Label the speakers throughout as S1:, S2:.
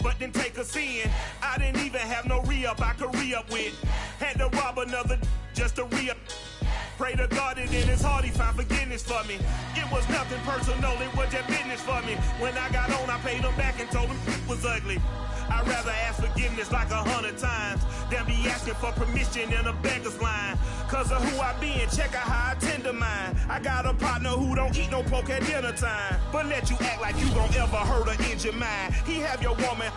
S1: but then take a sin. I didn't even have no re-up I could re-up with. Had to rob another just to re-up. Pray to God that in his heart he found forgiveness for me. It was nothing personal, it was just business for me. When I got on, I paid him back and told him it was ugly. I'd rather ask forgiveness like 100 times than be asking for permission in a beggar's line. Cause of who I be and check out how I tend to mine. I got a partner who don't eat no pork at dinner time, but let you act like you gon' ever hurt or injure mine. He have your woman,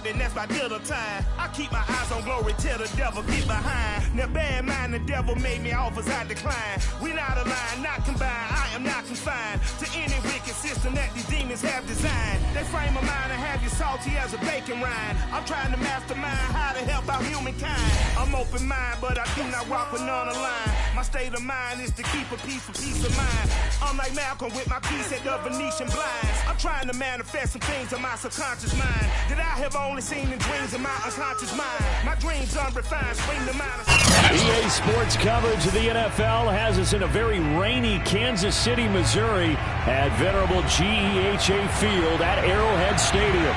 S1: and that's by dinner time. I keep my eyes on glory till the devil get behind. Now bear in mind the devil made me offers I decline. We not aligned, not combined, I am not confined to any wicked system that these demons have designed. They frame a mind and have you salty as a bacon rind. I'm trying to mastermind how to help out humankind. I'm open mind, but I do not walk with none aligned. My state of mind is to keep a peace for peace of mind. I'm like Malcolm with my piece at the Venetian blinds. I'm trying to manifest some things in my subconscious mind that I have only seen in dreams in my unconscious mind. My dreams unrefined, spring to mind.
S2: EA Sports coverage of the NFL has us in a very rainy Kansas City, Missouri at venerable GEHA Field at Arrowhead Stadium.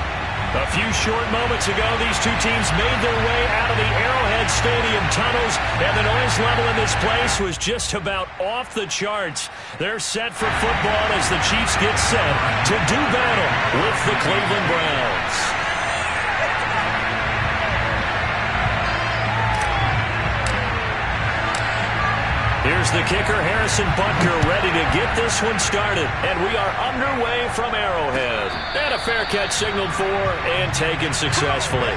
S2: A few short moments ago, these two teams made their way out of the Arrowhead Stadium tunnels, and the noise level in this place was just about off the charts. They're set for football as the Chiefs get set to do battle with the Cleveland Browns. Here's the kicker, Harrison Butker, ready to get this one started. And we are underway from Arrowhead. And a fair catch signaled for and taken successfully.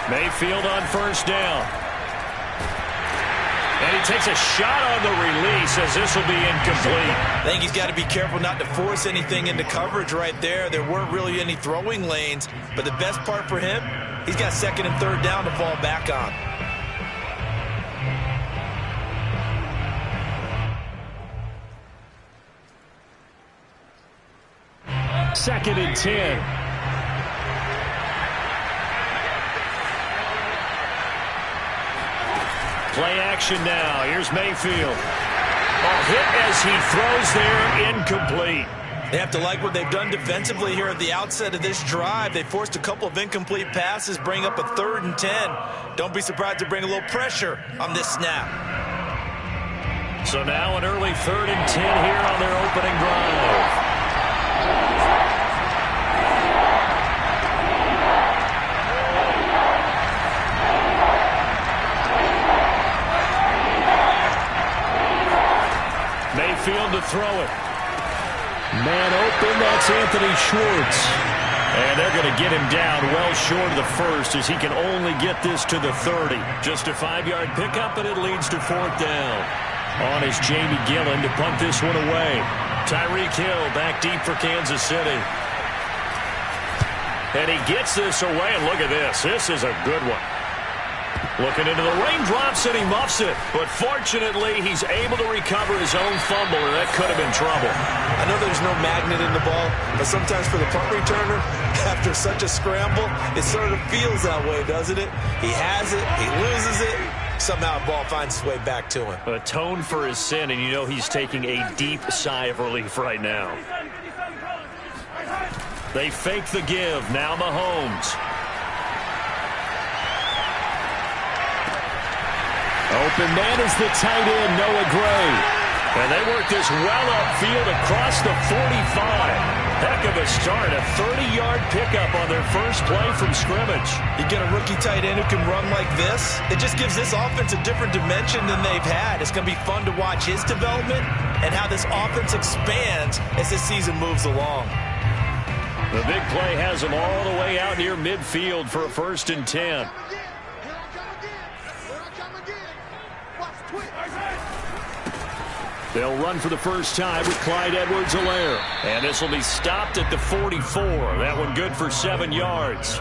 S2: Mayfield on first down. And he takes a shot on the release as this will be incomplete.
S3: I think he's got to be careful not to force anything into coverage right there. There weren't really any throwing lanes, but the best part for him, he's got second and third down to fall back on.
S2: Second and 10. Play action now. Here's Mayfield. A hit as he throws there, incomplete.
S3: They have to like what they've done defensively here at the outset of this drive. They forced a couple of incomplete passes, bring up a 3rd and 10. Don't be surprised to bring a little pressure on this snap.
S2: So now an early 3rd and 10 here on their opening drive. Mayfield to throw it. Man open, that's Anthony Schwartz. And they're going to get him down well short of the first as he can only get this to the 30. Just a 5-yard pickup, and it leads to 4th down. On is Jamie Gillen to punt this one away. Tyreek Hill back deep for Kansas City. And he gets this away, and look at this. This is a good one. Looking into the raindrops, and he muffs it. But fortunately, he's able to recover his own fumble, and that could have been trouble.
S3: I know there's no magnet in the ball, but sometimes for the punt returner, after such a scramble, it sort of feels that way, doesn't it? He has it, he loses it, somehow the ball finds its way back to him.
S2: Atone for his sin, and you know he's taking a deep sigh of relief right now. They fake the give. Now Mahomes. Open man is the tight end, Noah Gray. And they work this well upfield across the 45. Heck of a start, a 30-yard pickup on their first play from scrimmage.
S3: You get a rookie tight end who can run like this, it just gives this offense a different dimension than they've had. It's going to be fun to watch his development and how this offense expands as this season moves along.
S2: The big play has them all the way out near midfield for a 1st and 10. They'll run for the first time with Clyde Edwards-Helaire. And this will be stopped at the 44. That one good for 7 yards.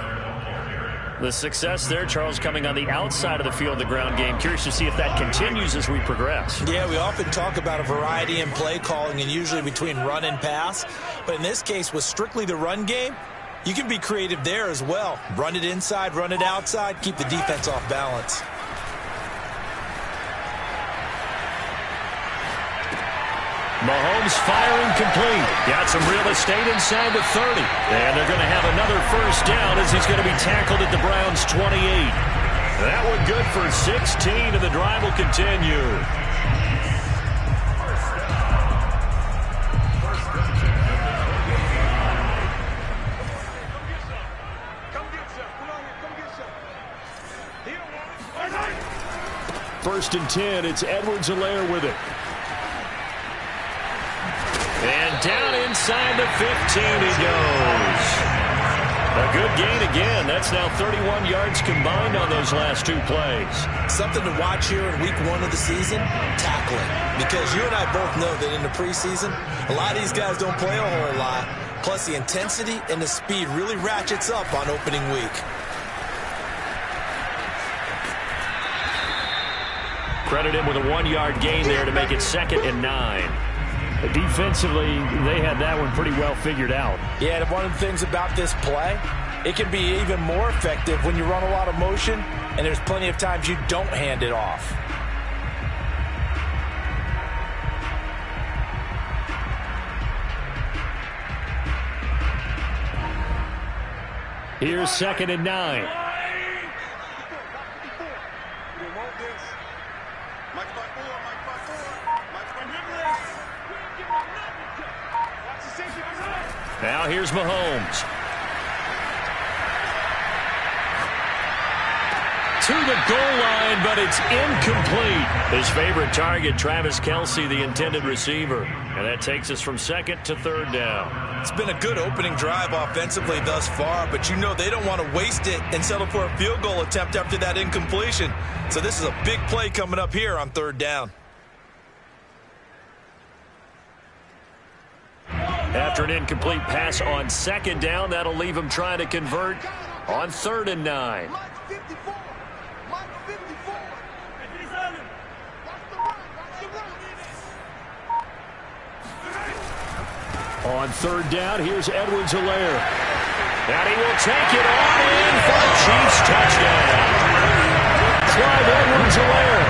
S2: The success there, Charles, coming on the outside of the field, the ground game. Curious to see if that continues as we progress.
S3: Yeah, we often talk about a variety in play calling and usually between run and pass. But in this case, with strictly the run game, you can be creative there as well. Run it inside, run it outside, keep the defense off balance.
S2: Mahomes firing complete. Got some real estate inside the 30. And they're going to have another first down as he's going to be tackled at the Browns' 28. That one good for 16, and the drive will continue. First and 10, it's Edwards-Helaire with it. And down inside the 15 he goes. A good gain again. That's now 31 yards combined on those last two plays.
S3: Something to watch here in week 1 of the season, tackling. Because you and I both know that in the preseason, a lot of these guys don't play a whole lot. Plus the intensity and the speed really ratchets up on opening week.
S2: Credit him with a 1-yard gain there to make it 2nd and 9.
S4: Defensively, they had that one pretty well figured out.
S3: Yeah, and one of the things about this play, it can be even more effective when you run a lot of motion, and there's plenty of times you don't hand it off.
S2: Here's 2nd and 9. Now here's Mahomes. To the goal line, but it's incomplete. His favorite target, Travis Kelce, the intended receiver. And that takes us from 2nd to 3rd down.
S3: It's been a good opening drive offensively thus far, but you know they don't want to waste it and settle for a field goal attempt after that incompletion. So this is a big play coming up here on 3rd down.
S2: After an incomplete pass on 2nd down, that'll leave him trying to convert on 3rd and 9. On 3rd down, here's Edwards-Helaire. And he will take it all in for a Chiefs touchdown. Clyde Edwards-Helaire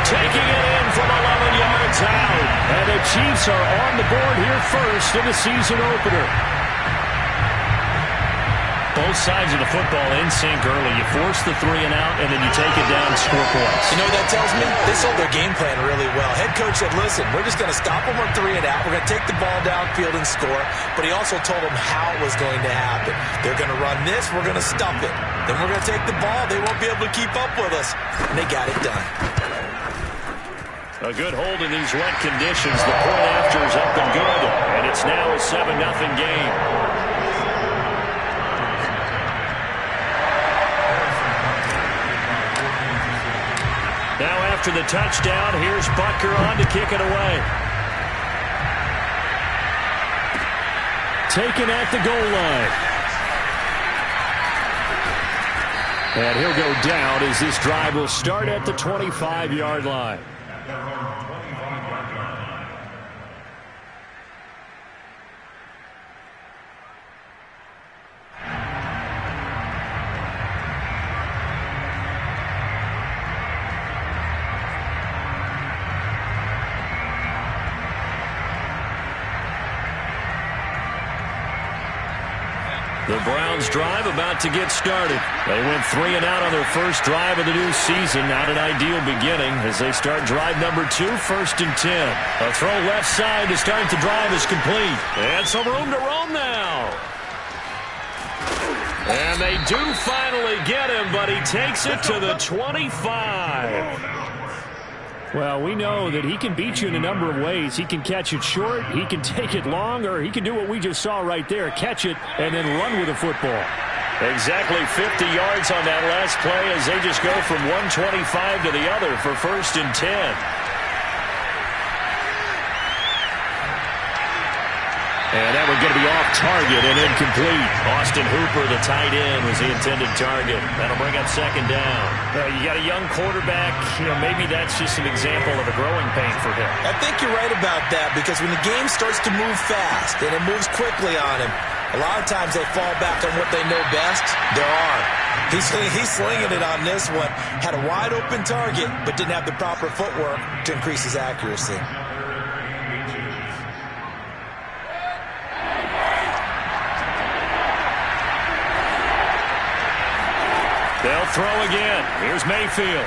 S2: taking it in from 11 yards out. And the Chiefs are on the board here first in the season opener. Both sides of the football in sync early. You force the 3 and out, and then you take it down and score points.
S3: You know what that tells me? They sold their game plan really well. Head coach said, listen, we're just going to stop them on 3 and out. We're going to take the ball downfield and score. But he also told them how it was going to happen. They're going to run this. We're going to stop it. Then we're going to take the ball. They won't be able to keep up with us. And they got it done.
S2: A good hold in these wet conditions. The point after is up and good. And it's now a 7-0 game. Now after the touchdown, here's Butker on to kick it away. Taken at the goal line. And he'll go down as this drive will start at the 25-yard line. The Browns drive about to get started. They went 3 and out on their first drive of the new season. Not an ideal beginning as they start drive number 2, 1st and 10. A throw left side to start the drive is complete. And some room to roam now. And they do finally get him, but he takes it to the 25.
S4: Well, we know that he can beat you in a number of ways. He can catch it short, he can take it long, or he can do what we just saw right there, catch it and then run with the football.
S2: Exactly 50 yards on that last play as they just go from 125 to the other for 1st and 10.
S3: 1
S4: And that one going to be off target and incomplete. Austin Hooper, the tight end, was the intended target. That'll bring up second down. You got a young quarterback. Maybe that's just an example of a growing pain for him.
S3: I think you're right about that, because when the game starts to move fast and it moves quickly on him, a lot of times they fall back on what they know best, their arm. He's slinging it on this one. Had a wide open target, but didn't have the proper footwork to increase his accuracy.
S4: They'll throw again. Here's Mayfield.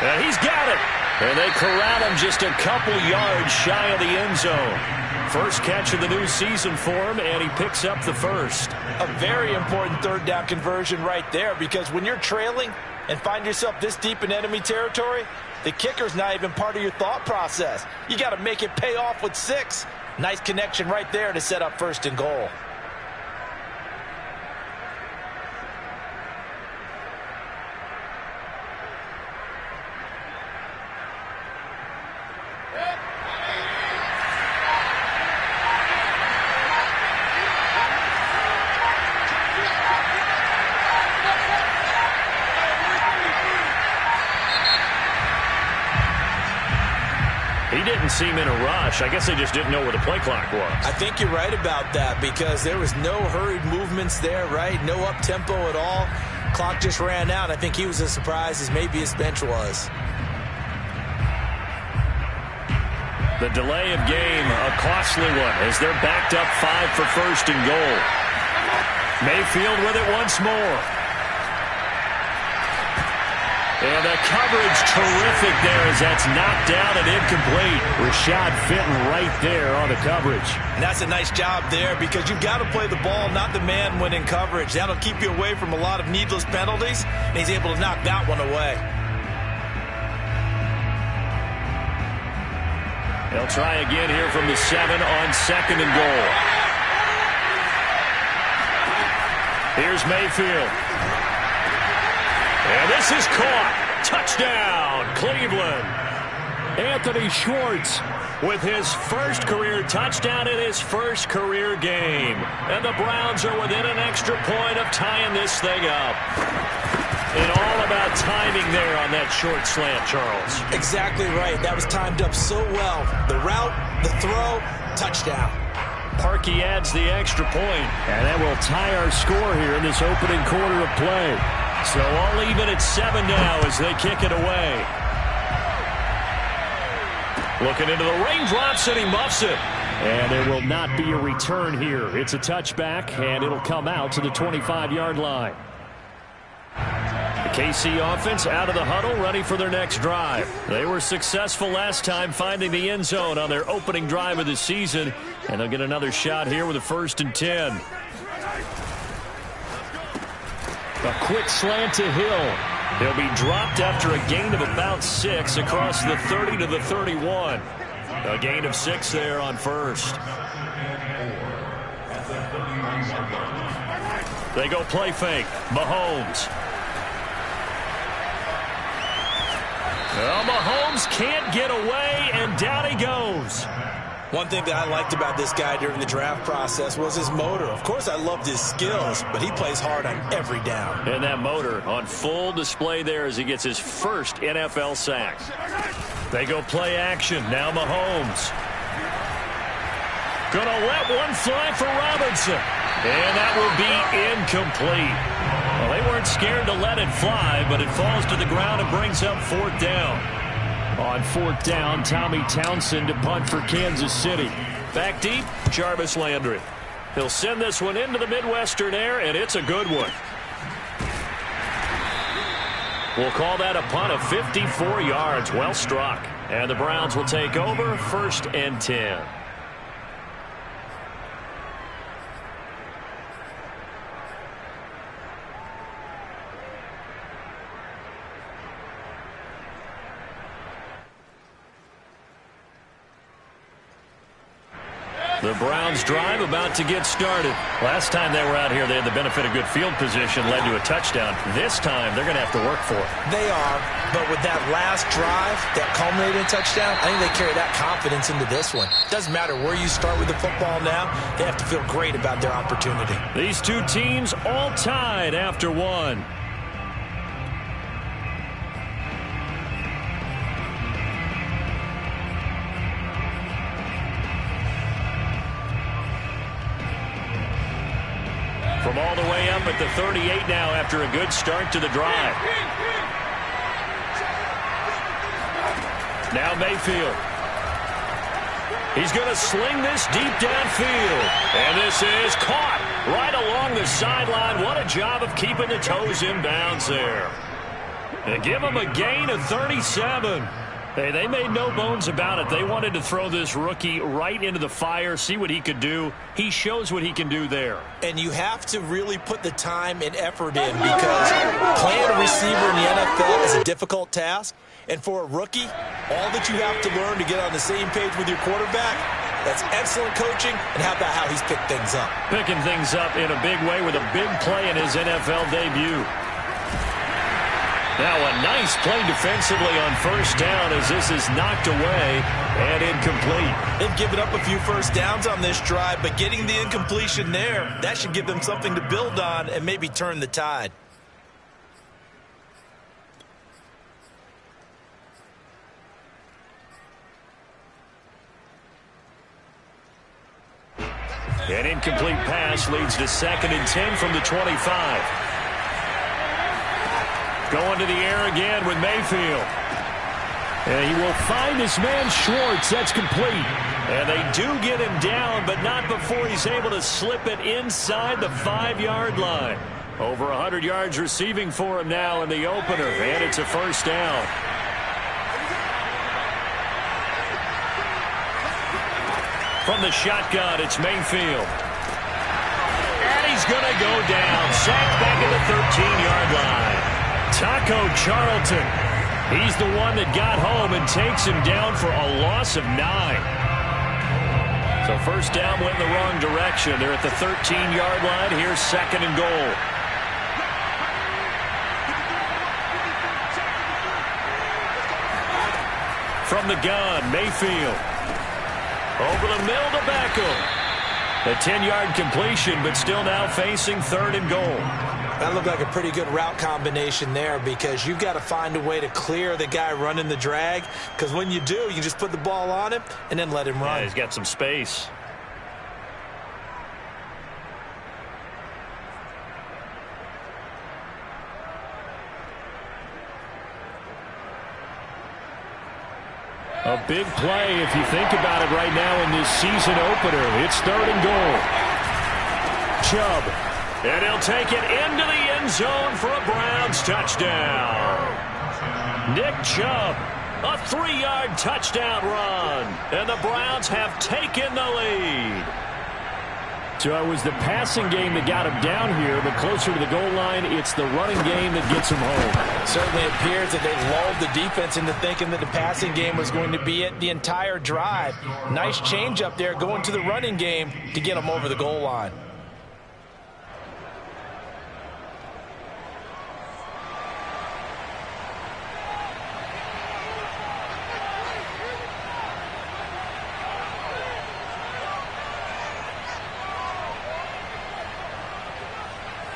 S4: And he's got it. And they corral him just a couple yards shy of the end zone. First catch of the new season for him, and he picks up the first.
S3: A very important third down conversion right there, because when you're trailing and find yourself this deep in enemy territory, the kicker's not even part of your thought process. You got to make it pay off with 6. Nice connection right there to set up first and goal.
S4: He didn't seem in a rush. I guess they just didn't know where the play clock was.
S3: I think you're right about that, because there was no hurried movements there, right? No up-tempo at all. Clock just ran out. I think he was as surprised as maybe his bench was.
S4: The delay of game, a costly one, as they're backed up 5 for first and goal. Mayfield with it once more. And the coverage terrific there as that's knocked down and incomplete. Rashad Fenton right there on the coverage.
S3: And that's a nice job there, because you've got to play the ball, not the man when in coverage. That'll keep you away from a lot of needless penalties, and he's able to knock that one away.
S4: They'll try again here from the 7 on second and goal. Here's Mayfield. And this is caught. Touchdown, Cleveland. Anthony Schwartz with his first career touchdown in his first career game. And the Browns are within an extra point of tying this thing up. And all about timing there on that short slant, Charles.
S3: Exactly right. That was timed up so well. The route, the throw, touchdown.
S4: Parkey adds the extra point. And that will tie our score here in this opening quarter of play. So all even at 7 now as they kick it away. Looking into the raindrops, and he muffs it. And there will not be a return here. It's a touchback, and it'll come out to the 25-yard line. The KC offense out of the huddle, ready for their next drive. They were successful last time finding the end zone on their opening drive of the season, and they'll get another shot here with a 1st and 10. A quick slant to Hill. He'll be dropped after a gain of about 6 across the 30 to the 31. A gain of 6 there on first. They go play fake. Mahomes. Well, Mahomes can't get away, and down he goes.
S3: One thing that I liked about this guy during the draft process was his motor. Of course, I loved his skills, but he plays hard on every down.
S4: And that motor on full display there as he gets his first NFL sack. They go play action. Now Mahomes. Gonna let one fly for Robinson. And that will be incomplete. Well, they weren't scared to let it fly, but it falls to the ground and brings up 4th down. On 4th down, Tommy Townsend to punt for Kansas City. Back deep, Jarvis Landry. He'll send this one into the Midwestern air, and it's a good one. We'll call that a punt of 54 yards. Well struck. And the Browns will take over, 1st and 10. The Browns drive about to get started. Last time they were out here, they had the benefit of good field position, led to a touchdown. This time, they're going to have to work for it.
S3: They are, but with that last drive that culminated in a touchdown, I think they carry that confidence into this one. Doesn't matter where you start with the football now, they have to feel great about their opportunity.
S4: These two teams all tied after one. From all the way up at the 38 now after a good start to the drive. Now Mayfield. He's going to sling this deep downfield. And this is caught right along the sideline. What a job of keeping the toes in bounds there. And give him a gain of 37. Hey, they made no bones about it. They wanted to throw this rookie right into the fire, see what he could do. He shows what he can do there.
S3: And you have to really put the time and effort in because playing a receiver in the NFL is a difficult task. And for a rookie, all that you have to learn to get on the same page with your quarterback, that's excellent coaching. And how about how he's picked things up?
S4: Picking things up in a big way with a big play in his NFL debut. Now a nice play defensively on first down as this is knocked away and incomplete.
S3: They've given up a few first downs on this drive, but getting the incompletion there, that should give them something to build on and maybe turn the tide.
S4: An incomplete pass leads to 2nd and 10 from the 25. Going to the air again with Mayfield. And he will find his man Schwartz. That's complete. And they do get him down, but not before he's able to slip it inside the 5-yard line. Over 100 yards receiving for him now in the opener. And it's a first down. From the shotgun, it's Mayfield. And he's going to go down. Sacked back at the 13-yard line. Taco Charlton. He's the one that got home and takes him down for a loss of 9. So first down went in the wrong direction. They're at the 13-yard line. Here's 2nd and goal. From the gun, Mayfield. Over the middle to Beckham. A 10-yard completion, but still now facing 3rd and goal.
S3: That looked like a pretty good route combination there because you've got to find a way to clear the guy running the drag, because when you do, you just put the ball on him and then let him run.
S4: Yeah, he's got some space. A big play if you think about it right now in this season opener. It's 3rd and goal. Chubb. And he'll take it into the end zone for a Browns touchdown. Nick Chubb, a 3-yard touchdown run. And the Browns have taken the lead. So it was the passing game that got him down here, but closer to the goal line, it's the running game that gets him home.
S3: Certainly appears that they lulled the defense into thinking that the passing game was going to be it the entire drive. Nice change up there going to the running game to get them over the goal line.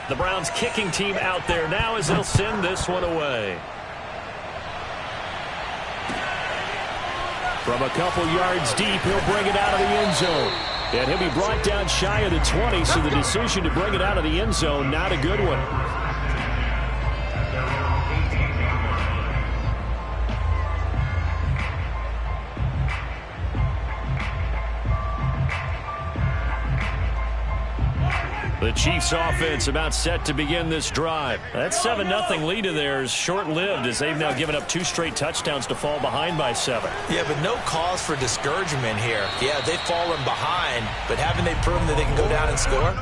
S4: The Browns kicking team out there now as they'll send this one away. From a couple yards deep, he'll bring it out of the end zone. And he'll be brought down shy of the 20, so the decision to bring it out of the end zone, not a good one. The Chiefs offense about set to begin this drive. That 7-0 lead of theirs short-lived as they've now given up 2 straight touchdowns to fall behind by 7.
S3: Yeah, but no cause for discouragement here. Yeah, they've fallen behind, but haven't they proven that they can go down and score?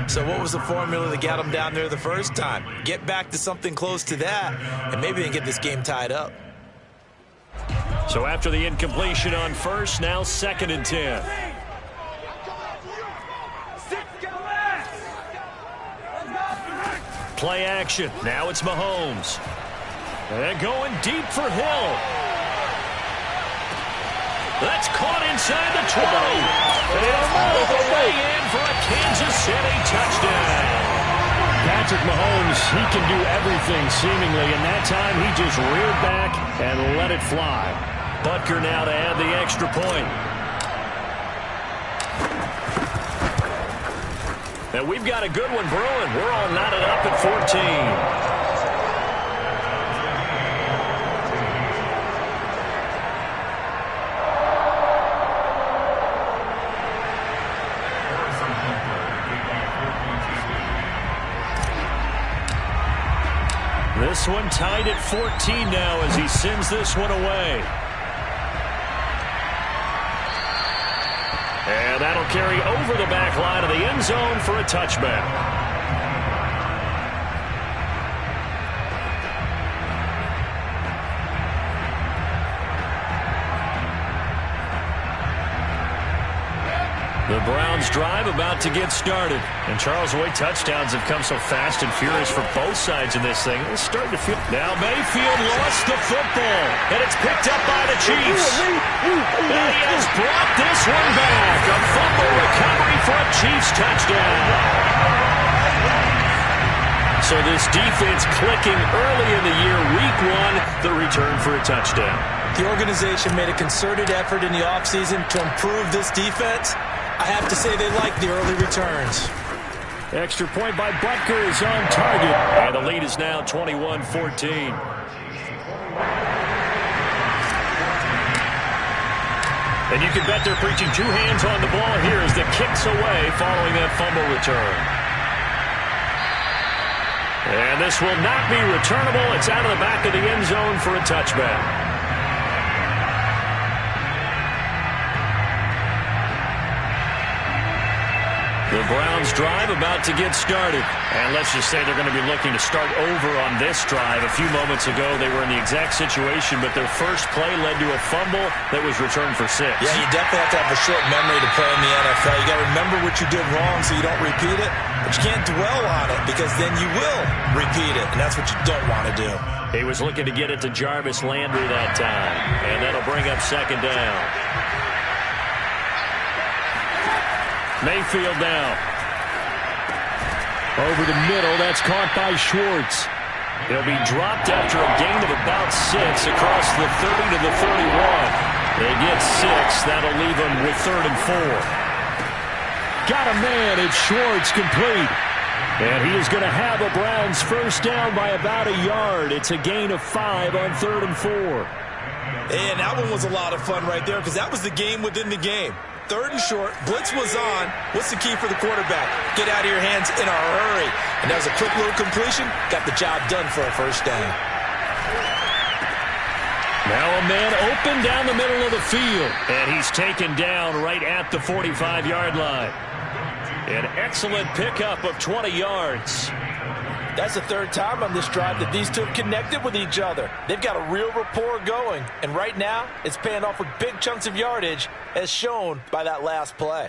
S3: So what was the formula that got them down there the first time? Get back to something close to that, and maybe they can get this game tied up.
S4: So after the incompletion on first, now 2nd and 10. play action. Now it's Mahomes. And going deep for Hill. That's caught inside the 20. And all the way in for a Kansas City touchdown. Patrick Mahomes, he can do everything seemingly, and that time he just reared back and let it fly. Butker now to add the extra point. And we've got a good one brewing. We're all knotted up at 14. This one tied at 14 now as he sends this one away. And that'll carry over the back line of the end zone for a touchback. The Browns drive about to get started. And Charles, the way touchdowns have come so fast and furious for both sides in this thing, it's starting to feel... Now Mayfield lost the football, and it's picked up by the Chiefs. And he has brought this one back. A fumble recovery for a Chiefs touchdown. So this defense clicking early in the year, week one, the return for a touchdown.
S3: The organization made a concerted effort in the offseason to improve this defense. I have to say they like the early returns.
S4: Extra point by Butker is on target. And the lead is now 21-14. And you can bet they're preaching two hands on the ball here as the kick's away following that fumble return. And this will not be returnable. It's out of the back of the end zone for a touchback. The Browns drive about to get started. And let's just say they're going to be looking to start over on this drive. A few moments ago, they were in the exact situation, but their first play led to a fumble that was returned for 6.
S3: Yeah, you definitely have to have a short memory to play in the NFL. You got to remember what you did wrong so you don't repeat it. But you can't dwell on it because then you will repeat it, and that's what you don't want to do.
S4: He was looking to get it to Jarvis Landry that time, and that'll bring up second down. Mayfield now. Over the middle, that's caught by Schwartz. He'll be dropped after a gain of about 6 across the 30 to the 31. They get 6. That'll leave them with 3rd and 4. Got a man. It's Schwartz complete. And he is going to have a Browns first down by about a yard. It's a gain of 5 on 3rd and 4.
S3: And that one was a lot of fun right there because that was the game within the game. 3rd and short, blitz was on. What's the key for the quarterback? Get out of your hands in a hurry. And that was a quick little completion. Got the job done for a first down.
S4: Now a man open down the middle of the field. And he's taken down right at the 45-yard line. An excellent pickup of 20 yards.
S3: That's the 3rd time on this drive that these two have connected with each other. They've got a real rapport going. And right now, it's paying off with big chunks of yardage, as shown by that last play.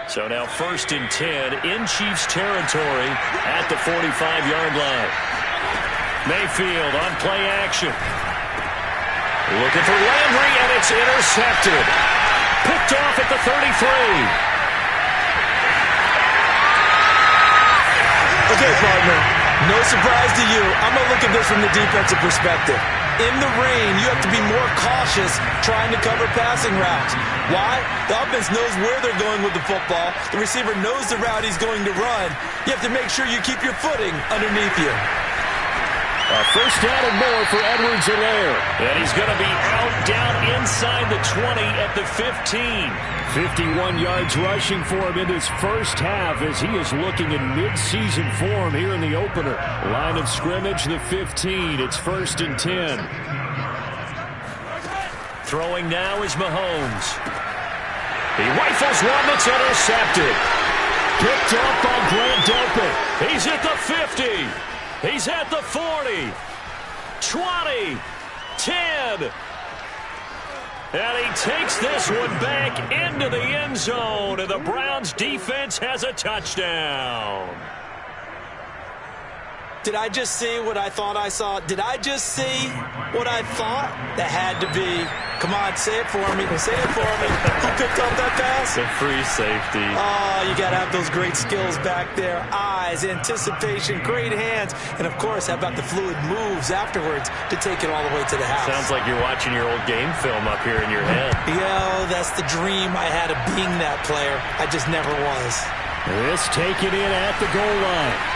S4: So now 1st and 10 in Chiefs territory at the 45-yard line. Mayfield on play action. Looking for Landry, and it's intercepted. Picked off at the 33.
S3: Okay, partner, no surprise to you. I'm going to look at this from the defensive perspective. In the rain, you have to be more cautious trying to cover passing routes. Why? The offense knows where they're going with the football. The receiver knows the route he's going to run. You have to make sure you keep your footing underneath you.
S4: First down and more for Edwards-Helaire. And he's going to be out down inside the 20 at the 15. 51 yards rushing for him in his first half as he is looking in mid-season form here in the opener. Line of scrimmage, the 15. It's 1st and 10. Throwing now is Mahomes. He rifles one that's intercepted. Picked off by Grant Delpit. He's at the 50. He's at the 40, 20, 10. And he takes this one back into the end zone, and the Browns defense has a touchdown.
S3: Did I just see what I thought I saw? Did I just see what I thought? That had to be. Come on, say it for me. Say it for me. Who picked up that pass?
S4: The free safety.
S3: Oh, you got to have those great skills back there. Eyes, anticipation, great hands. And, of course, how about the fluid moves afterwards to take it all the way to the house?
S4: Sounds like you're watching your old game film up here in your head.
S3: Yeah, that's the dream I had of being that player. I just never was.
S2: This taken in at the goal line.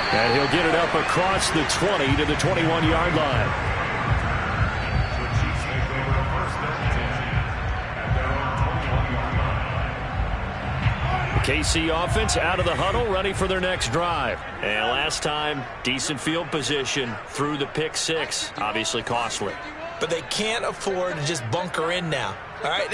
S2: And he'll get it up across the 20 to the 21-yard line. The KC offense out of the huddle, ready for their next drive. And last time, decent field position through the pick six. Obviously costly.
S3: But they can't afford to just bunker in now. All right,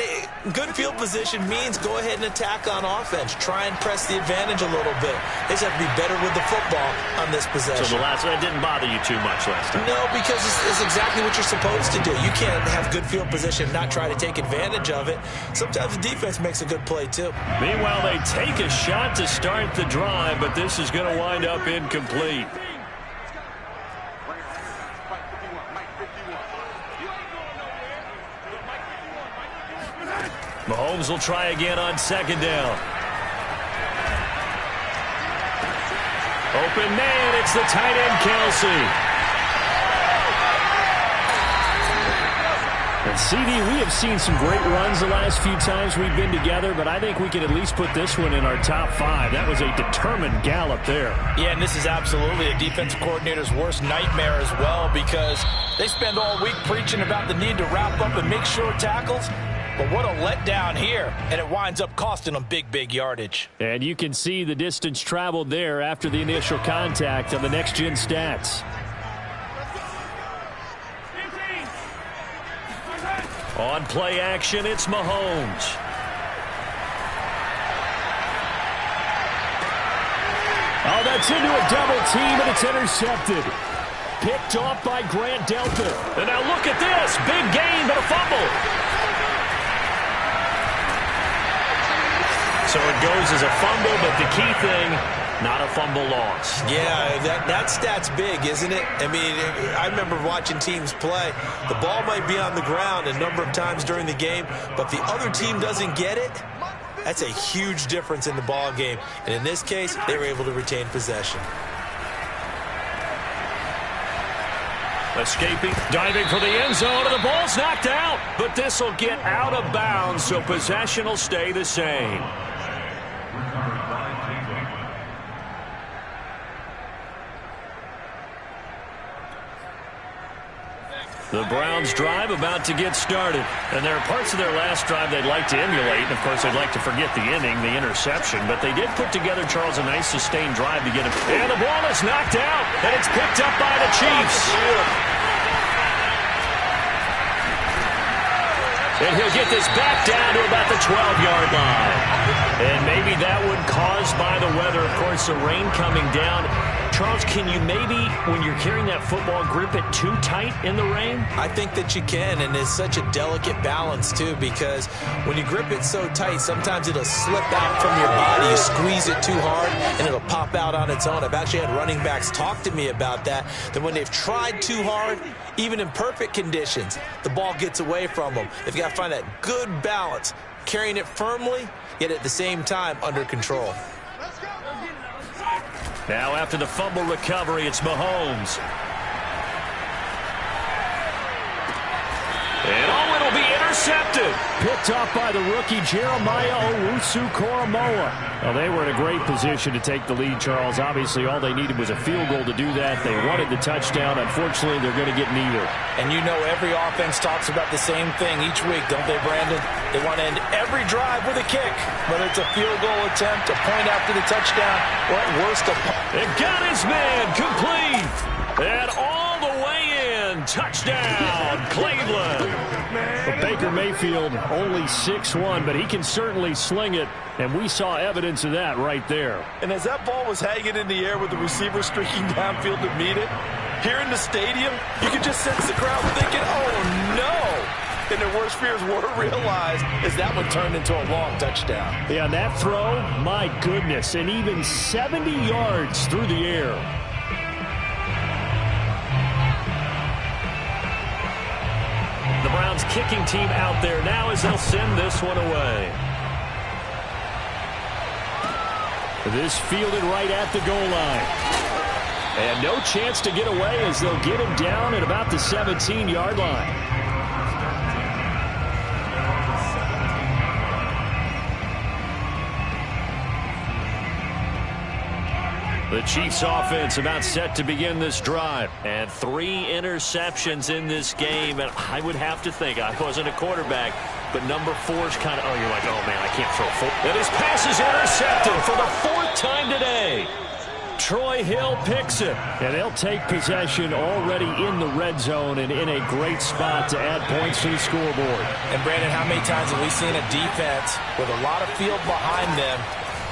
S3: good field position means go ahead and attack on offense. Try and press the advantage a little bit. They just have to be better with the football on this possession.
S4: So that didn't bother you too much last time?
S3: No, because it's exactly what you're supposed to do. You can't have good field position and not try to take advantage of it. Sometimes the defense makes a good play, too.
S4: Meanwhile, they take a shot to start the drive, but this is going to wind up incomplete. Mahomes will try again on second down. Open man, it's the tight end, Kelsey.
S2: And CD, we have seen some great runs the last few times we've been together, but I think we can at least put this one in our top 5. That was a determined gallop there.
S5: Yeah, and this is absolutely a defensive coordinator's worst nightmare as well, because they spend all week preaching about the need to wrap up and make short tackles. But what a letdown here, and it winds up costing them big yardage.
S2: And you can see the distance traveled there after the initial contact on the next-gen stats.
S4: On play action, it's Mahomes.
S2: Oh, that's into a double team, and it's intercepted. Picked off by Grant Delpit.
S4: And now look at this. Big gain, but a fumble. So it goes as a fumble, but the key thing, not a fumble loss.
S3: Yeah, that stat's big, isn't it? I mean, I remember watching teams play. The ball might be on the ground a number of times during the game, but the other team doesn't get it. That's a huge difference in the ball game. And in this case, they were able to retain possession.
S4: Escaping, diving for the end zone, and the ball's knocked out. But this will get out of bounds, so possession will stay the same. The Browns drive about to get started. And there are parts of their last drive they'd like to emulate. And, of course, they'd like to forget the inning, the interception. But they did put together, Charles, a nice sustained drive to get him. And the ball is knocked out. And it's picked up by the Chiefs. And he'll get this back down to about the 12-yard line. And maybe that one caused by the weather. Of course, the rain coming down. Charles, can you maybe, when you're carrying that football, grip it too tight in the rain?
S3: I think that you can, and it's such a delicate balance, too, because when you grip it so tight, sometimes it'll slip out from your body. You squeeze it too hard, and it'll pop out on its own. I've actually had running backs talk to me about that when they've tried too hard, even in perfect conditions, the ball gets away from them. They've got to find that good balance, carrying it firmly, yet at the same time under control.
S4: Now after the fumble recovery, it's Mahomes. And it'll be intercepted.
S2: Picked off by the rookie Jeremiah Owusu-Koramoah. Well, they were in a great position to take the lead, Charles. Obviously, all they needed was a field goal to do that. They wanted the touchdown. Unfortunately, they're going to get neither.
S5: And you know every offense talks about the same thing each week, don't they, Brandon? They want to end every drive with a kick, whether it's a field goal attempt, a point after the touchdown, or at worst a punt.
S4: It got his man complete. And all the way in. Touchdown, Cleveland.
S2: But Baker Mayfield only 6'1", but he can certainly sling it, and we saw evidence of that right there.
S5: And as that ball was hanging in the air with the receiver streaking downfield to meet it, here in the stadium, you could just sense the crowd thinking, oh, no. and their worst fears were realized as that one turned into a long touchdown.
S2: Yeah, that throw, my goodness, and even 70 yards through the air. The Browns kicking team out there now as they'll send this one away. This fielded right at the goal line. And no chance to get away as they'll get him down at about the 17-yard line. The Chiefs offense about set to begin this drive. And 3 interceptions in this game. And I would have to think, I wasn't a quarterback, but number 4's kind of, you're like, oh man, I can't throw 4. And his pass is intercepted for the 4th time today. Troy Hill picks it. And they'll take possession already in the red zone and in a great spot to add points to the scoreboard.
S5: And Brandon, how many times have we seen a defense with a lot of field behind them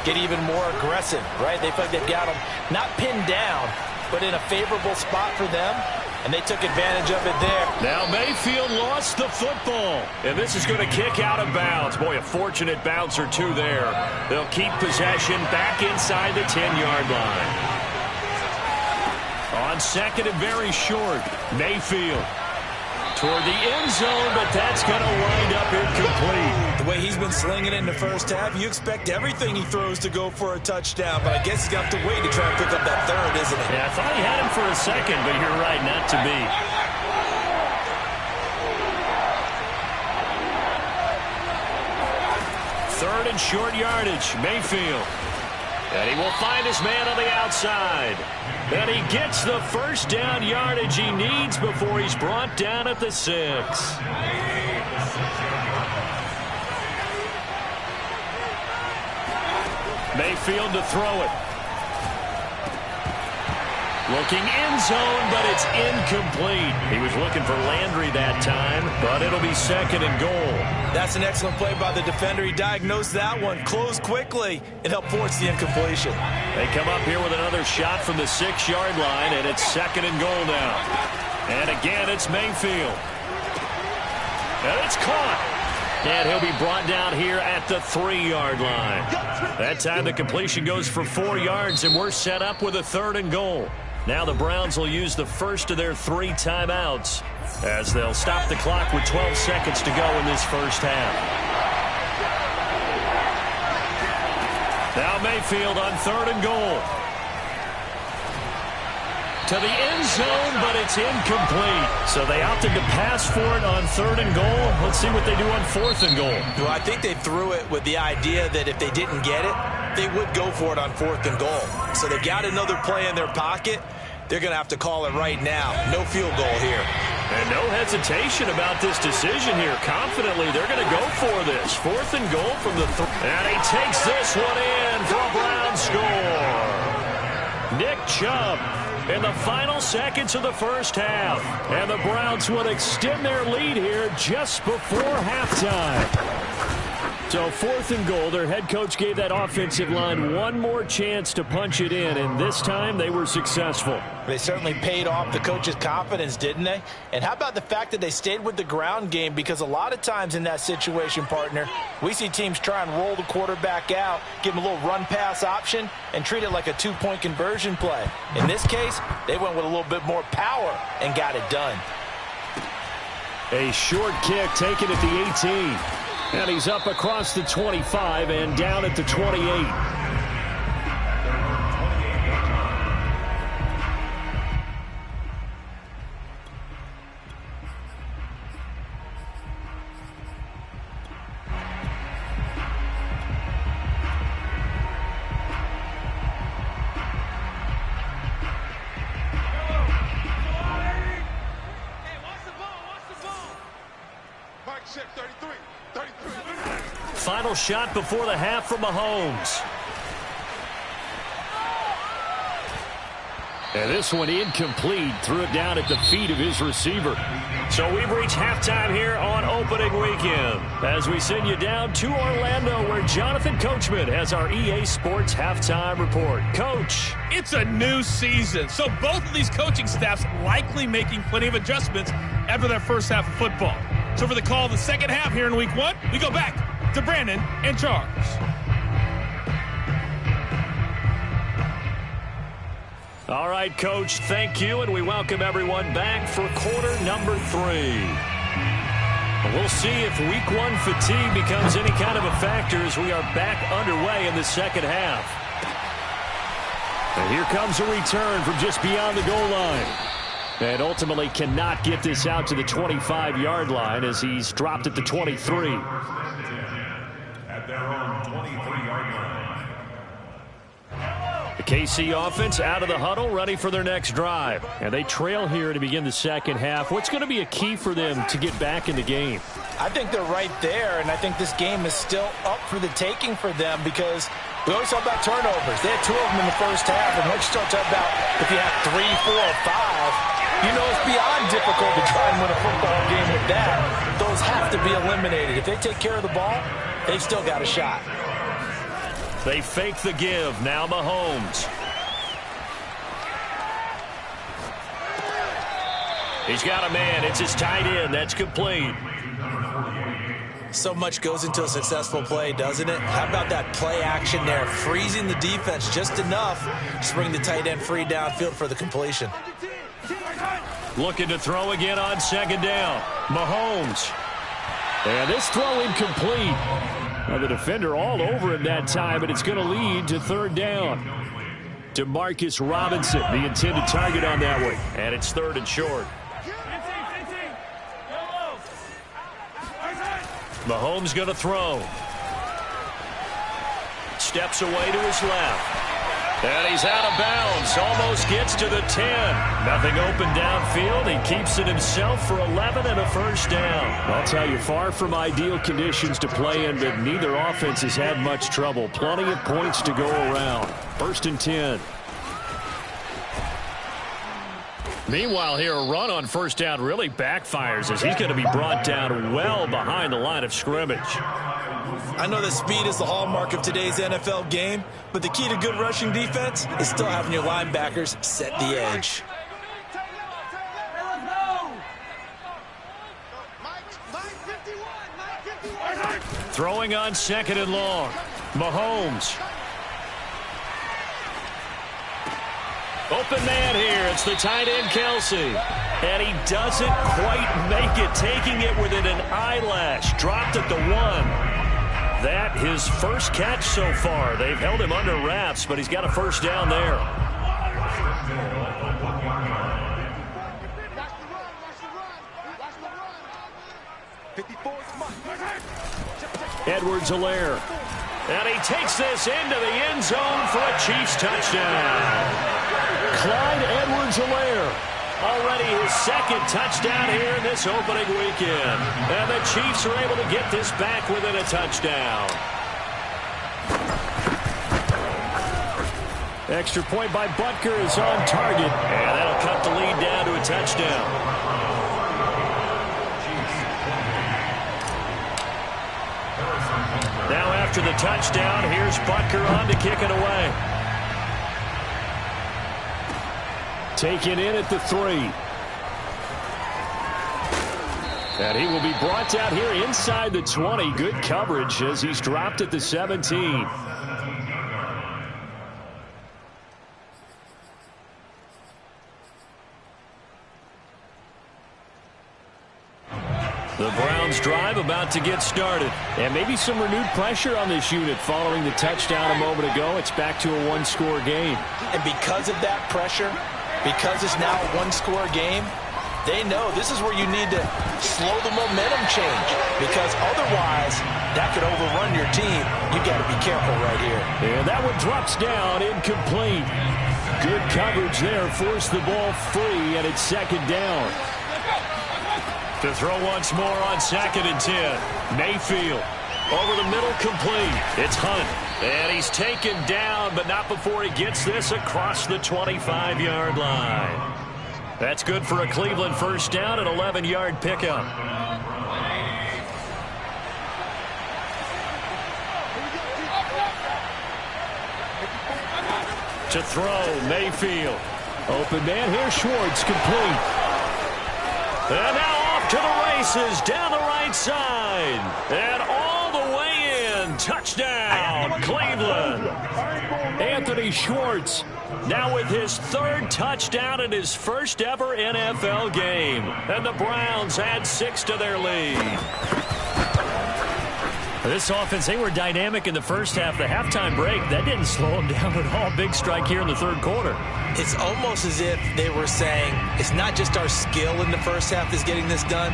S5: get even more aggressive, right? They feel like they've got them not pinned down, but in a favorable spot for them, and they took advantage of it there.
S2: Now Mayfield lost the football, and this is going to kick out of bounds. Boy, a fortunate bounce or two there. They'll keep possession back inside the 10-yard line. On second and very short, Mayfield toward the end zone, but that's going to wind up incomplete.
S3: The way he's been slinging it in the first half, you expect everything he throws to go for a touchdown, but I guess he's got to wait to try and pick up that third, isn't it?
S2: Yeah, I thought he had him for a second, but you're right, not to be. Third and short yardage, Mayfield. And he will find his man on the outside. And he gets the first down yardage he needs before he's brought down at the 6. Mayfield to throw it. Looking end zone, but it's incomplete. He was looking for Landry that time, but it'll be second and goal.
S3: That's an excellent play by the defender. He diagnosed that one, closed quickly, and helped force the incompletion.
S2: They come up here with another shot from the 6-yard line, and it's second and goal now. And again, it's Mayfield. And it's caught. And he'll be brought down here at the 3-yard line. That time the completion goes for 4 yards, and we're set up with a third and goal. Now the Browns will use the first of their 3 timeouts as they'll stop the clock with 12 seconds to go in this first half. Now Mayfield on third and goal. To the end zone, but it's incomplete. So they opted to pass for it on third and goal. Let's see what they do on fourth and goal.
S3: Well, I think they threw it with the idea that if they didn't get it, they would go for it on fourth and goal. So they've got another play in their pocket. They're going to have to call it right now. No field goal here.
S2: And no hesitation about this decision here. Confidently, they're going to go for this. Fourth and goal from the and he takes this one in for a Brown score. Nick Chubb in the final seconds of the first half. And the Browns would extend their lead here just before halftime. So fourth and goal, their head coach gave that offensive line one more chance to punch it in, and this time they were successful.
S5: They certainly paid off the coach's confidence, didn't they? And how about the fact that they stayed with the ground game? Because a lot of times in that situation, partner, we see teams try and roll the quarterback out, give him a little run-pass option, and treat it like a two-point conversion play. In this case, they went with a little bit more power and got it done.
S2: A short kick taken at the 18. And he's up across the 25 and down at the 28. Final shot before the half from Mahomes. And this one incomplete. Threw it down at the feet of his receiver. So we've reached halftime here on opening weekend as we send you down to Orlando where Jonathan Coachman has our EA Sports halftime report. Coach.
S6: It's a new season, so both of these coaching staffs likely making plenty of adjustments after their first half of football. So for the call of the second half here in Week 1, we go back to Brandon and Charles.
S2: All right, Coach, thank you, and we welcome everyone back for quarter number 3. We'll see if Week 1 fatigue becomes any kind of a factor as we are back underway in the second half. And here comes a return from just beyond the goal line. And ultimately cannot get this out to the 25-yard line as he's dropped at the 23.
S1: At their own 23-yard line.
S2: The KC offense out of the huddle, ready for their next drive. And they trail here to begin the second half. What's going to be a key for them to get back in the game?
S5: I think they're right there, and I think this game is still up for the taking for them because we always talk about turnovers. They had 2 of them in the first half, and once you start talking about if you have 3, 4, or 5, you know it's beyond difficult to try and win a football game with that. Those have to be eliminated. If they take care of the ball, they've still got a shot.
S2: They fake the give. Now Mahomes. He's got a man. It's his tight end. That's complete.
S3: So much goes into a successful play, doesn't it? How about that play action there? Freezing the defense just enough to bring the tight end free downfield for the completion.
S2: Looking to throw again on second down. Mahomes. And this throw incomplete. Now the defender all over him that time, and it's going to lead to third down. Demarcus Robinson, the intended target on that one. And it's 3rd and short. Mahomes going to throw. Steps away to his left. And he's out of bounds. Almost gets to the 10. Nothing open downfield. He keeps it himself for 11 and a first down. I'll tell you, far from ideal conditions to play in, but neither offense has had much trouble. Plenty of points to go around. 1st and 10. Meanwhile here, a run on first down really backfires as he's going to be brought down well behind the line of scrimmage.
S3: I know that speed is the hallmark of today's NFL game, but the key to good rushing defense is still having your linebackers set the edge.
S2: Throwing on 2nd and long. Mahomes. Open man here. It's the tight end, Kelsey. And he doesn't quite make it, taking it within an eyelash. Dropped at the 1. That his first catch so far. They've held him under wraps, but he's got a first down there. Edwards-Helaire. And he takes this into the end zone for a Chiefs touchdown. Clyde Edwards-Helaire. Already his 2nd touchdown here in this opening weekend. And the Chiefs are able to get this back within a touchdown. Extra point by Butker is on target. And that'll cut the lead down to a touchdown. Now after the touchdown, here's Butker on to kick it away. Taken in at the 3. And he will be brought down here inside the 20. Good coverage as he's dropped at the 17. The Browns drive about to get started. And maybe some renewed pressure on this unit following the touchdown a moment ago. It's back to a 1-score game.
S5: And because of that pressure, because it's now a 1-score game, they know this is where you need to slow the momentum change, because otherwise that could overrun your team. You got to be careful right here.
S2: And that one drops down, incomplete. Good coverage there, forced the ball free, and it's 2nd down. To throw once more on 2nd and 10. Mayfield over the middle, complete. It's Hunt. And he's taken down, but not before he gets this across the 25-yard line. That's good for a Cleveland first down, an 11-yard pickup. To throw, Mayfield. Open man here, Schwartz, complete. And now
S4: off to the races down the right side. And all the way in. Touchdown, Cleveland. Anthony Schwartz now with his 3rd touchdown in his first ever NFL game. And the Browns add 6 to their lead. This offense, they were dynamic in the first half. The halftime break, that didn't slow them down at all. Big strike here in the 3rd quarter.
S3: It's almost as if they were saying, it's not just our skill in the first half that's getting this done,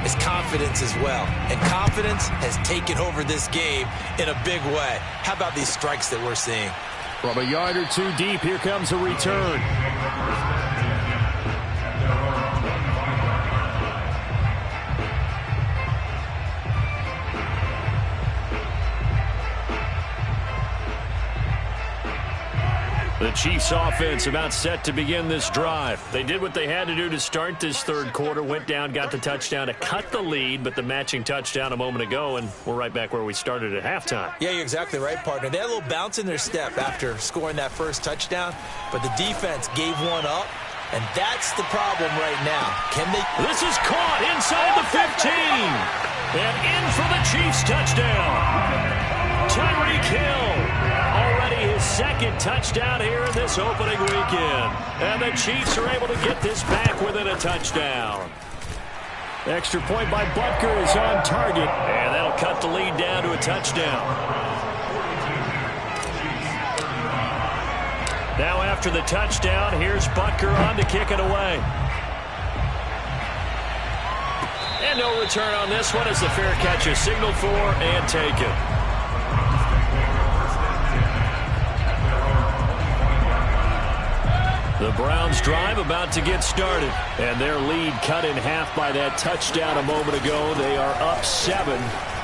S3: it's confidence as well. And confidence has taken over this game in a big way. How about these strikes that we're seeing?
S2: From a yard or two deep, here comes a return. The Chiefs offense about set to begin this drive. They did what they had to do to start this 3rd quarter, went down, got the touchdown to cut the lead, but the matching touchdown a moment ago, and we're right back where we started at halftime.
S3: Yeah, you're exactly right, partner. They had a little bounce in their step after scoring that first touchdown, but the defense gave one up, and that's the problem right now. Can they?
S4: This is caught inside the 15, and in for the Chiefs touchdown. Tyreek Hill. Already his 2nd touchdown here in this opening weekend. And the Chiefs are able to get this back within a touchdown. Extra point by Butker is on target. And that'll cut the lead down to a touchdown. Now after the touchdown, here's Butker on to kick it away. And no return on this one as the fair catch is signaled for and taken. The Browns drive about to get started, and their lead cut in half by that touchdown a moment ago. They are up 7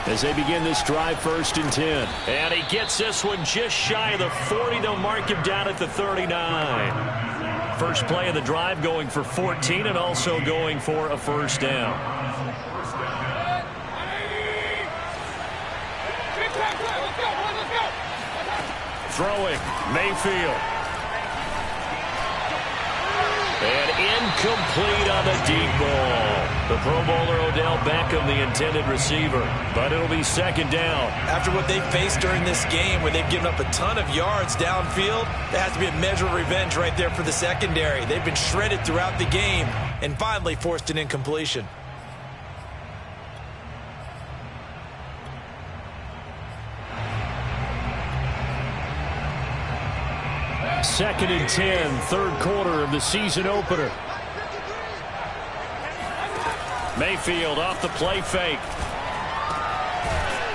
S4: as they begin this drive 1st and 10. And he gets this one just shy of the 40. They'll mark him down at the 39. First play of the drive going for 14 and also going for a 1st down. Throwing, Mayfield. And incomplete on the deep ball. The Pro Bowler Odell Beckham, the intended receiver. But it'll be 2nd down.
S3: After what they've faced during this game, where they've given up a ton of yards downfield, there has to be a measure of revenge right there for the secondary. They've been shredded throughout the game and finally forced an incompletion.
S2: Second and 10, 3rd quarter of the season opener.
S4: Mayfield off the play fake.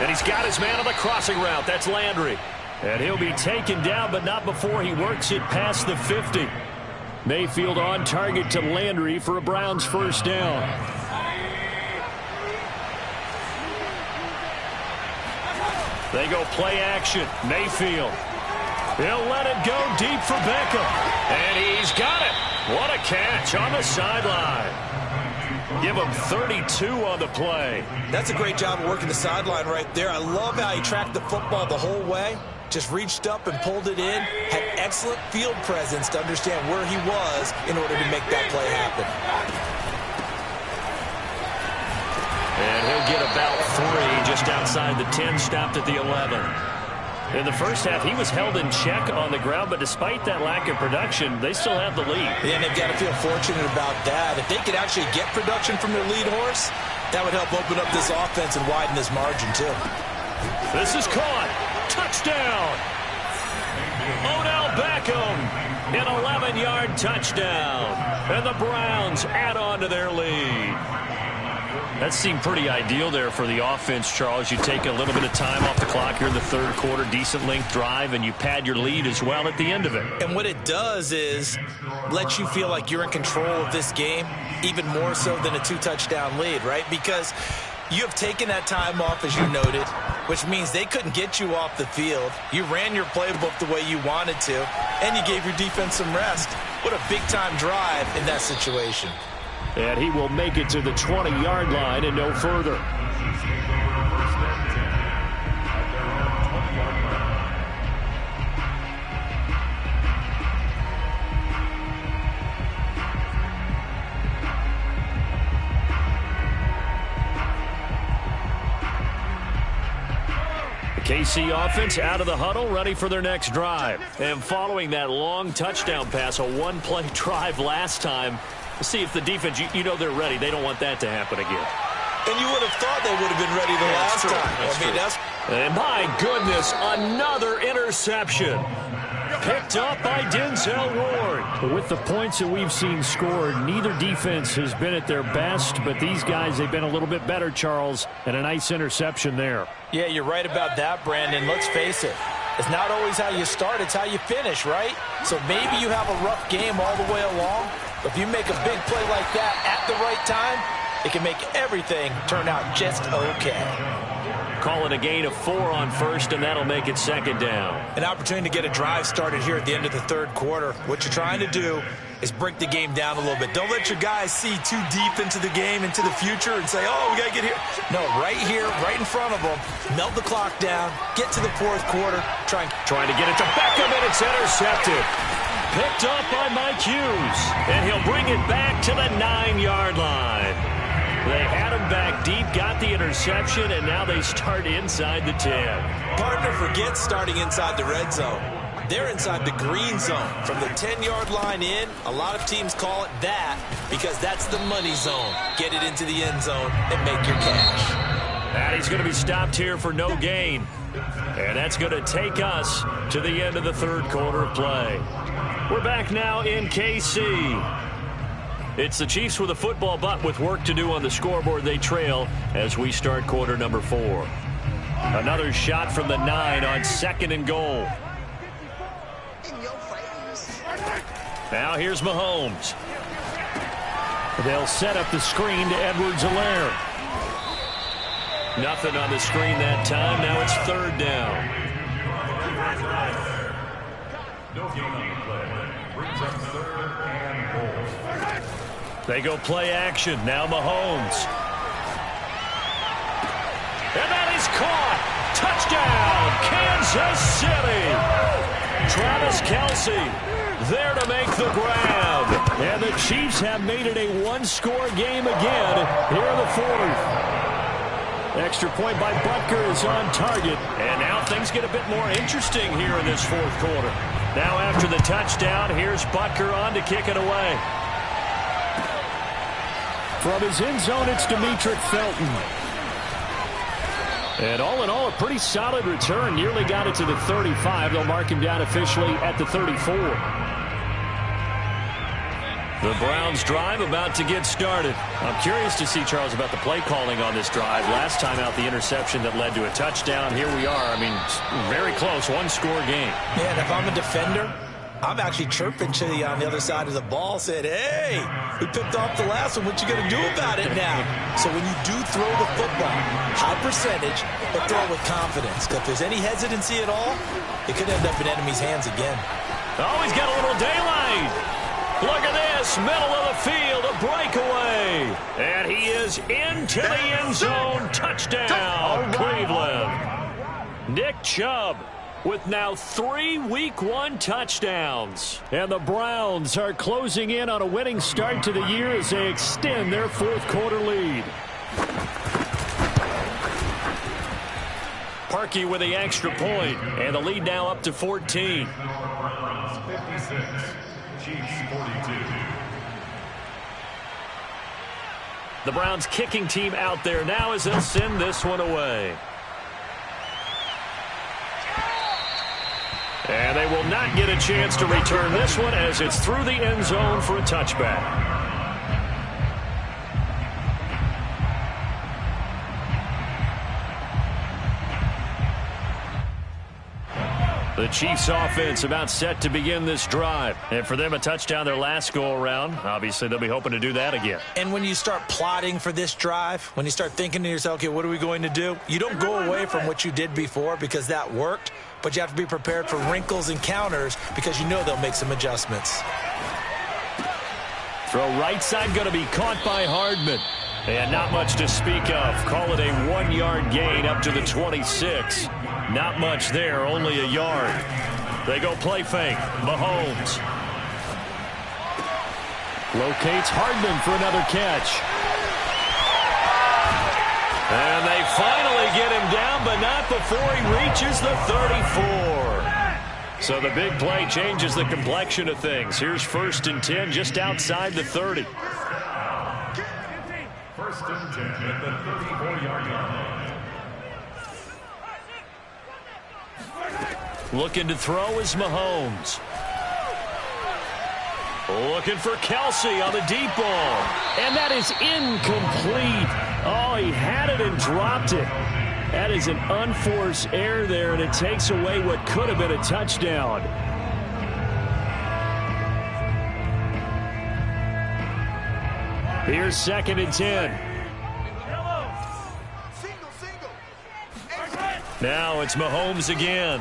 S4: And he's got his man on the crossing route. That's Landry. And he'll be taken down, but not before he works it past the 50. Mayfield on target to Landry for a Browns 1st down. They go play action. Mayfield. He'll let it go deep for Beckham. And he's got it. What a catch on the sideline. Give him 32 on the play.
S3: That's a great job of working the sideline right there. I love how he tracked the football the whole way. Just reached up and pulled it in. Had excellent field presence to understand where he was in order to make that play happen.
S4: And he'll get about 3 just outside the 10, stopped at the 11. In the first half, he was held in check on the ground, but despite that lack of production, they still have the lead.
S3: Yeah, and they've got to feel fortunate about that. If they could actually get production from their lead horse, that would help open up this offense and widen this margin, too.
S4: This is caught. Touchdown. Odell Beckham, an 11-yard touchdown. And the Browns add on to their lead. That seemed pretty ideal there for the offense, Charles. You take a little bit of time off the clock here in the 3rd quarter, decent length drive, and you pad your lead as well at the end of it.
S3: And what it does is let you feel like you're in control of this game, even more so than a 2-touchdown lead, right? Because you have taken that time off, as you noted, which means they couldn't get you off the field. You ran your playbook the way you wanted to, and you gave your defense some rest. What a big-time drive in that situation.
S2: And he will make it to the 20-yard line and no further. KC offense out of the huddle, ready for their next drive. And following that long touchdown pass, a one-play drive last time, let's see if the defense, you know they're ready. They don't want that to happen again.
S3: And you would have thought they would have been ready the last time.
S2: And my goodness, another interception. Picked up by Denzel Ward. With the points that we've seen scored, neither defense has been at their best, but these guys, they've been a little bit better, Charles, and a nice interception there.
S5: Yeah, you're right about that, Brandon. Let's face it. It's not always how you start, it's how you finish, right? So maybe you have a rough game all the way along, but if you make a big play like that at the right time, it can make everything turn out just okay.
S2: Call it a gain of 4 on first, and that'll make it second down.
S3: An opportunity to get a drive started here at the end of the third quarter. What you're trying to do is break the game down a little bit. Don't let your guys see too deep into the game, into the future, and say, oh, we got to get here. No, right here, right in front of them. Melt the clock down. Get to the fourth quarter. Trying
S2: to get it to Beckham, and it's intercepted. Picked up by Mike Hughes, and he'll bring it back to the 9-yard line. They had him back deep, got the interception, and now they start inside the 10.
S3: Partner forgets starting inside the red zone. They're inside the green zone. From the 10-yard line in, a lot of teams call it that because that's the money zone. Get it into the end zone and make your cash.
S2: And he's going to be stopped here for no gain. And that's going to take us to the end of the third quarter of play. We're back now in KC. It's the Chiefs with a football, but with work to do on the scoreboard. They trail as we start quarter number 4. Another shot from the 9 on 2nd and goal. Now here's Mahomes. They'll set up the screen to Edwards-Helaire. Nothing on the screen that time. Now it's third down. They go play action. Now Mahomes. And that is caught. Touchdown, Kansas City. Travis Kelce there to make the grab. And the Chiefs have made it a one-score game again here in the fourth. Extra point by Butker is on target. And now things get a bit more interesting here in this fourth quarter. Now after the touchdown, here's Butker on to kick it away. From his end zone, it's Demetric Felton. And all in all, a pretty solid return. Nearly got it to the 35. They'll mark him down officially at the 34. The Browns drive about to get started. I'm curious to see, Charles, about the play calling on this drive. Last time out, the interception that led to a touchdown. Here we are. I mean, very close, one-score game.
S3: Yeah, and if I'm a defender, I'm actually chirping to you on the other side of the ball, saying, hey, we picked off the last one. What you going to do about it now? So when you do throw the football, high percentage, but throw it with confidence. Because if there's any hesitancy at all, it could end up in enemy's hands again.
S2: Oh, he's got a little daylight. Look at this, middle of the field, a breakaway. And he is into the end zone. Touchdown, Cleveland. Nick Chubb with now 3 Week 1 touchdowns. And the Browns are closing in on a winning start to the year as they extend their fourth quarter lead. Parkey with the extra point, and the lead now up to 14.
S7: 56, Chiefs 42.
S2: The Browns kicking team out there now as they'll send this one away. And they will not get a chance to return this one as it's through the end zone for a touchback. The Chiefs offense about set to begin this drive. And for them, a touchdown their last go-around. Obviously, they'll be hoping to do that again.
S3: And when you start plotting for this drive, when you start thinking to yourself, okay, what are we going to do? You don't go away from what you did before because that worked, but you have to be prepared for wrinkles and counters because you know they'll make some adjustments.
S2: Throw right side going to be caught by Hardman. And not much to speak of. Call it a 1-yard gain up to the 26. Not much there, only a yard. They go play fake. Mahomes locates Hardman for another catch. And they finally
S4: finally get him down, but not before he reaches the 34. So the big play changes the complexion of things. Here's 1st and 10 just outside the 30.
S7: 1st and 10 at the 34-yard line.
S4: Looking to throw is Mahomes. Looking for Kelsey on the deep ball. And that is incomplete. Oh, he had it and dropped it. That is an unforced error there, and it takes away what could have been a touchdown. Here's 2nd and 10. Now it's Mahomes again.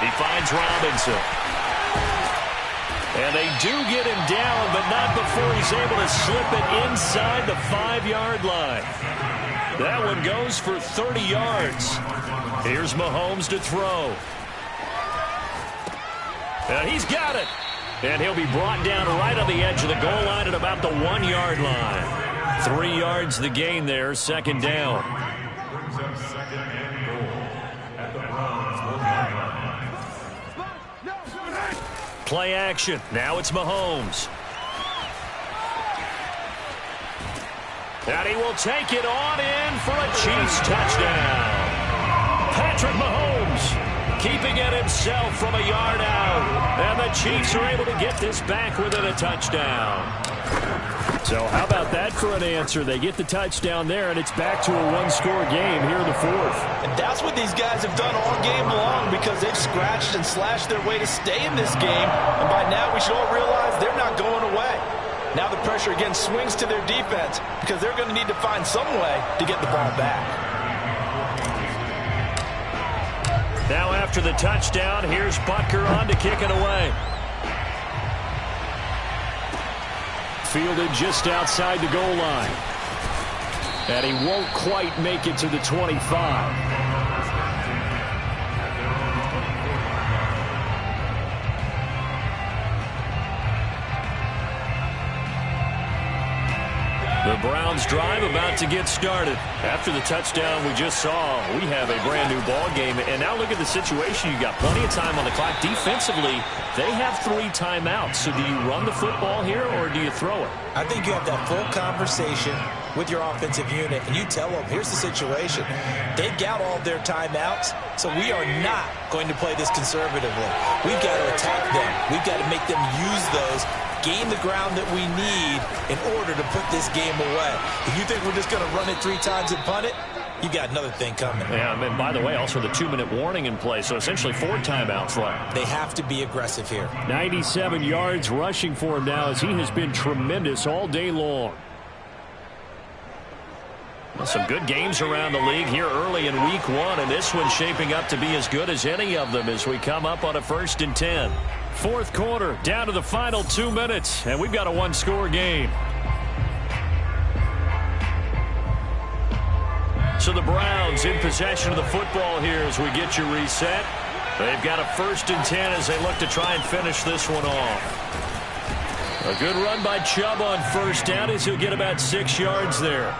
S4: He finds Robinson. And they do get him down, but not before he's able to slip it inside the 5-yard line. That one goes for 30 yards. Here's Mahomes to throw. And he's got it. And he'll be brought down right on the edge of the goal line at about the 1-yard line. 3 yards the gain there, 2nd down.
S7: Brings up 2nd and goal at the Browns 1-yard line.
S4: Play action. Now it's Mahomes. And he will take it on in for a Chiefs touchdown. Patrick Mahomes keeping it himself from a yard out. And the Chiefs are able to get this back within a touchdown. So how about that for an answer? They get the touchdown there, and it's back to a one-score game here in the 4th.
S5: And that's what these guys have done all game long because they've scratched and slashed their way to stay in this game. And by now we should all realize they're not going away. Now the pressure again swings to their defense because they're going to need to find some way to get the ball back.
S4: Now after the touchdown, here's Butker on to kick it away. Fielded just outside the goal line. And he won't quite make it to the 25. The Browns drive about to get started. After the touchdown we just saw, we have a brand new ball game. And now look at the situation. You got plenty of time on the clock. Defensively, they have 3 timeouts. So do you run the football here or do you throw it?
S3: I think you have that full conversation with your offensive unit, and you tell them, here's the situation. They've got all their timeouts, so we are not going to play this conservatively. We've got to attack them. We've got to make them use those, gain the ground that we need in order to put this game away. If you think we're just going to run it 3 times and punt it, you got another thing coming.
S4: Yeah, and by the way, also the 2-minute warning in play, so essentially 4 timeouts left.
S3: They have to be aggressive here.
S4: 97 yards rushing for him now as he has been tremendous all day long. Well, some good games around the league here early in week 1, and this one's shaping up to be as good as any of them as we come up on a 1st and 10. 4th quarter, down to the final 2 minutes, and we've got a one-score game. So the Browns in possession of the football here as we get you reset. They've got a 1st and 10 as they look to try and finish this one off. A good run by Chubb on 1st down as he'll get about 6 yards there.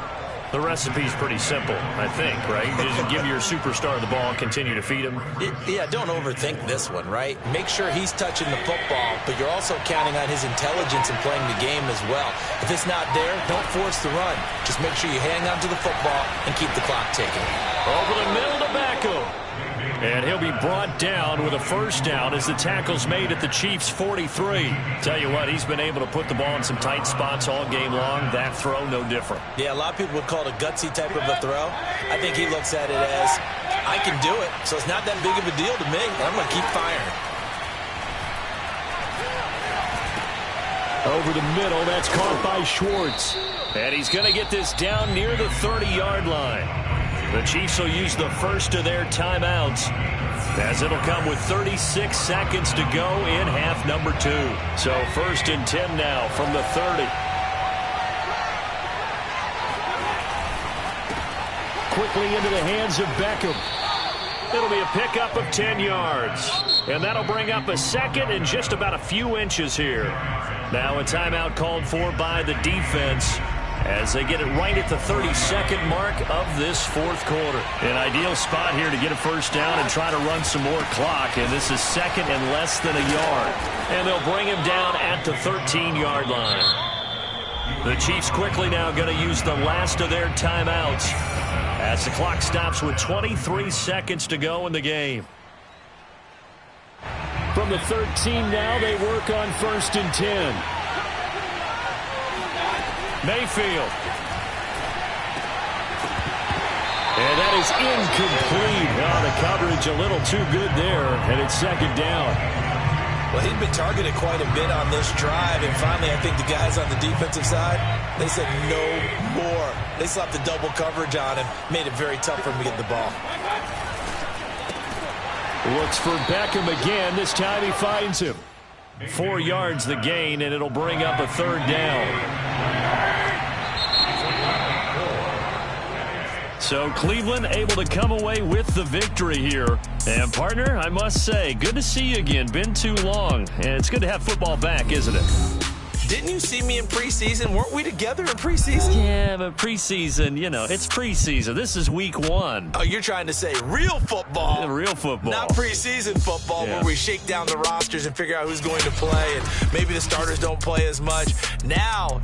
S4: The recipe's pretty simple, I think, right? Just give your superstar the ball, continue to feed him.
S3: Yeah, don't overthink this one, right? Make sure he's touching the football, but you're also counting on his intelligence in playing the game as well. If it's not there, don't force the run. Just make sure you hang on to the football and keep the clock ticking.
S4: Over the middle to Beckham. And he'll be brought down with a 1st down as the tackle's made at the Chiefs' 43. Tell you what, he's been able to put the ball in some tight spots all game long. That throw, no different.
S3: Yeah, a lot of people would call it a gutsy type of a throw. I think he looks at it as, I can do it, so it's not that big of a deal to me. I'm going to keep firing.
S4: Over the middle, that's caught by Schwartz. And he's going to get this down near the 30-yard line. The Chiefs will use the first of their timeouts as it'll come with 36 seconds to go in half number 2. So 1st and 10 now from the 30. Quickly into the hands of Beckham. It'll be a pickup of 10 yards. And that'll bring up a 2nd and just about a few inches here. Now a timeout called for by the defense. as they get it right at the 32nd mark of this fourth quarter. An ideal spot here to get a first down and try to run some more clock, and this is second and less than a yard. And they'll bring him down at the 13-yard line. The Chiefs quickly now going to use the last of their timeouts as the clock stops with 23 seconds to go in the game.
S2: From the 13 now, they work on 1st and 10. Mayfield. And that is incomplete. Oh, the coverage a little too good there, and it's second down.
S3: Well, he'd been targeted quite a bit on this drive, and finally I think the guys on the defensive side, they said no more. They slapped the double coverage on him, made it very tough for him to get the ball.
S2: Looks for Beckham again. This time he finds him.
S4: 4 yards the gain, and it'll bring up a third down. So Cleveland able to come away with the victory here. And, partner, I must say, good to see you again. Been too long. And it's good to have football back, isn't it?
S3: Didn't you see me in preseason? Weren't we together in preseason?
S4: Yeah, but preseason, you know, it's preseason. This is week 1.
S3: Oh, you're trying to say real football.
S4: Yeah, real football.
S3: Not preseason football,
S4: yeah,
S3: where we shake down the rosters and figure out who's going to play, and maybe the starters don't play as much. Now